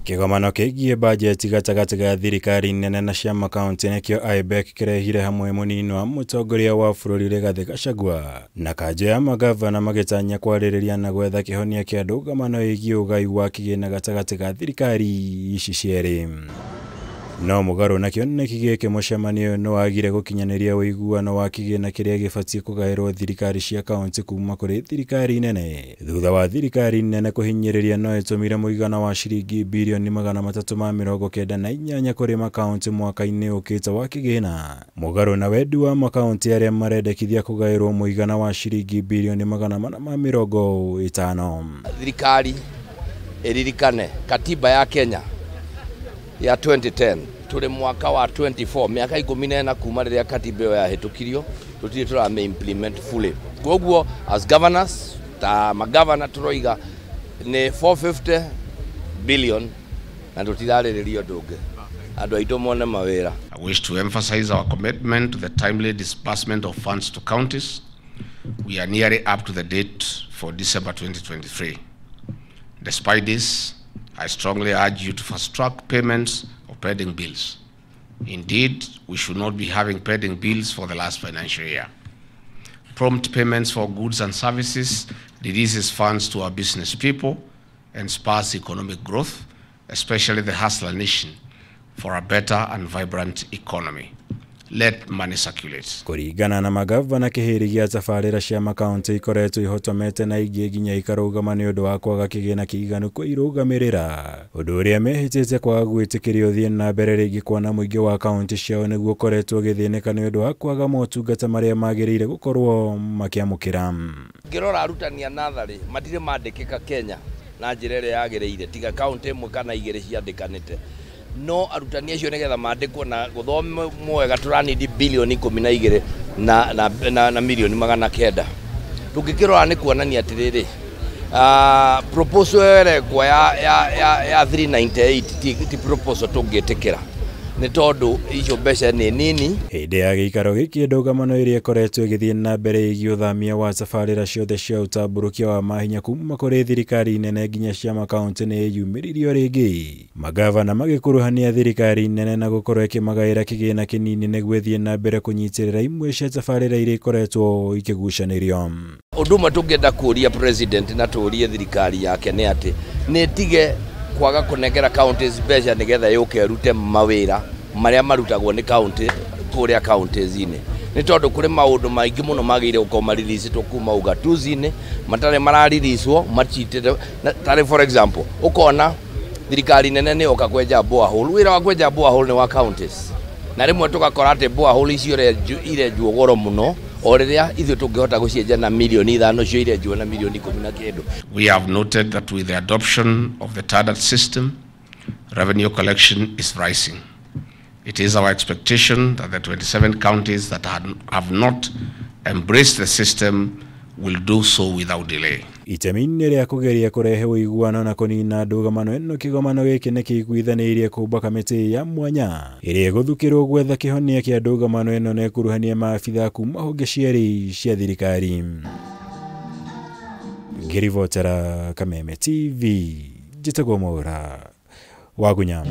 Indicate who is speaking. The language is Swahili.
Speaker 1: Kigomano kigie bajeti gatagati ga thirikari nene na ciama kaunti nikio IBEC kirehire hamwe munini wa mutongoria wa bururi RIGATHI GACHAGUA na kanjũ ya magavana magitanya kwarĩrĩria na gwetha kihonia kia ndũgamano ĩgiĩ ũgai wa kĩgĩna gatagati ga thirikari ici cierĩ. No mũgarũ nakĩo nĩkĩ gĩkĩ mũcemanio nĩ wagire gũkinyanĩria ũiguano wa kĩgĩna kĩrĩa gĩbatiĩ kũgaĩrwo thirikari cia kaunti kuma kũrĩ thirikari nene thutha wa thirikari nene kũhinyĩrĩria no ĩtũmire mũigana wa ciringi birioni 398 kũrĩ makaunti mwaka-inĩ ũkĩte wa kĩgĩna. Mũgarũ na wendi wa makaunti arĩa marendekithia kũgaĩrwo mũigana wa ciringi birioni 450.
Speaker 2: Thirikari ĩririkane katiba ya Kenya ya 2010 tuli mwaka wa 24 miaka 14 kuma rĩrĩa katiba ĩyo yahĩtũkirio tutire turame implement fully. Koguo as governors ta magavana turoiga ni 450 billion na tutirarĩrĩrio ndũngĩ andũ aitũ mone mawĩra.
Speaker 3: I wish to emphasize our commitment to the timely disbursement of funds to counties. We are nearly up to the date for December 2023. Despite this, I strongly urge you to fast-track payments of pending bills. Indeed, we should not be having pending bills for the last financial year. Prompt payments for goods and services releases funds to our business people and spurs economic growth, especially the hustler nation, for a better and vibrant economy. Let money circulate.
Speaker 1: Kuringana na magavana KIRIA tabarĩra cia makaunti ikoretwo ihotomete na ingĩ nginya ikarũgama nĩ ũndũ wa kwaga kĩgĩna kĩiganu kwĩrũgamĩrĩra, ũndũ ũrĩa mehĩtĩte kwaga gwĩtĩkĩrio ũthiĩ na mbere rĩngĩ kuona mũingĩ wa kaunti ciao nĩguo ũkoretwo ũgĩthĩnĩka nĩ ũndũ wa kwaga motungata marĩa magĩrĩire gũkorwo makĩamũkĩra.
Speaker 2: Ngĩrora arutani a natharĩ matirĩ mandĩkĩka Kenya na njĩra ĩrĩa yagĩrĩire tiga kaunti ĩmwe kana igĩrĩ ciandĩkanĩte. No arutani acio nĩgetha mandĩkwo na gũthoma mwega tũranidi bilioni 12 na milioni 900. Tũngĩkĩrora nĩ kuonania atĩrĩrĩ proposal ĩrekwo ya 398 ti proposal tũngĩtĩkĩra nĩ tondũ icio mbeca nĩ nini.
Speaker 1: Hĩndĩ ya gĩikaro gĩkĩ ndũgamano ĩrĩa ĩkoretwo ĩgĩthiĩ na mbere ĩgiĩ ũthamia wa tabarĩra ciothe cia ũtambũrũkia wa mahinya kuma kũrĩ thirikari nene nginya cia makaunti nĩ yumĩririo rĩngĩ, magavana magĩkuruhania thirikari nene na gũkorwo ĩkĩmagaĩra kĩgĩna kĩnini nĩguo ĩthiĩ na mbere kũnyitĩrĩra imwe cia tabarĩra iria ikoretwo ikĩgucanĩrio.
Speaker 2: Ũndũ ũmwe tũngĩenda kũria president na tũrie thirikari yake nĩ atĩ nĩ tige kwaga kũnengera counties mbeca nĩgetha yũke rute mawĩra marĩa marutagwo nĩ county kũrĩa counties-inĩ, nĩ tondũ kũrĩ maũndũ maingĩ mũno magĩrĩire gũkorwo maririicĩtwo kuma ugatuzi-inĩ matarĩ maraririicwo macitĩte. Tarĩ for example ũkona thirikari nene nĩ yoka kwenja borehole, wĩra wa kwenja borehole nĩ wa counties, na rĩmwe tũgakora atĩ borehole icio irenjwo goro mũno o rĩrĩa ithuĩ tũngĩhota gũcienja na milioni 5 cio irenjwo na milioni 10.
Speaker 3: We have noted that with the adoption of the TADAT system, revenue collection is rising. It is our expectation that the 27 counties that have not embraced the system will do so without delay.
Speaker 1: Itemi-inĩ rĩa kũgeria kũrehe ũiguano na kũnina ndũgamano ĩno, kĩgomano gĩkĩ nĩ kĩiguithanĩirie kũmba kamĩtĩ ya mwanya ĩrĩa ĩgũthukĩrwo gwetha kĩhonia kĩa ndũgamano ĩno na ĩkuruhania maabitha kuma honge cierĩ cia thirikari. Ngĩribotera Kameme TV, njĩtagwo Mwaura wa Gunya.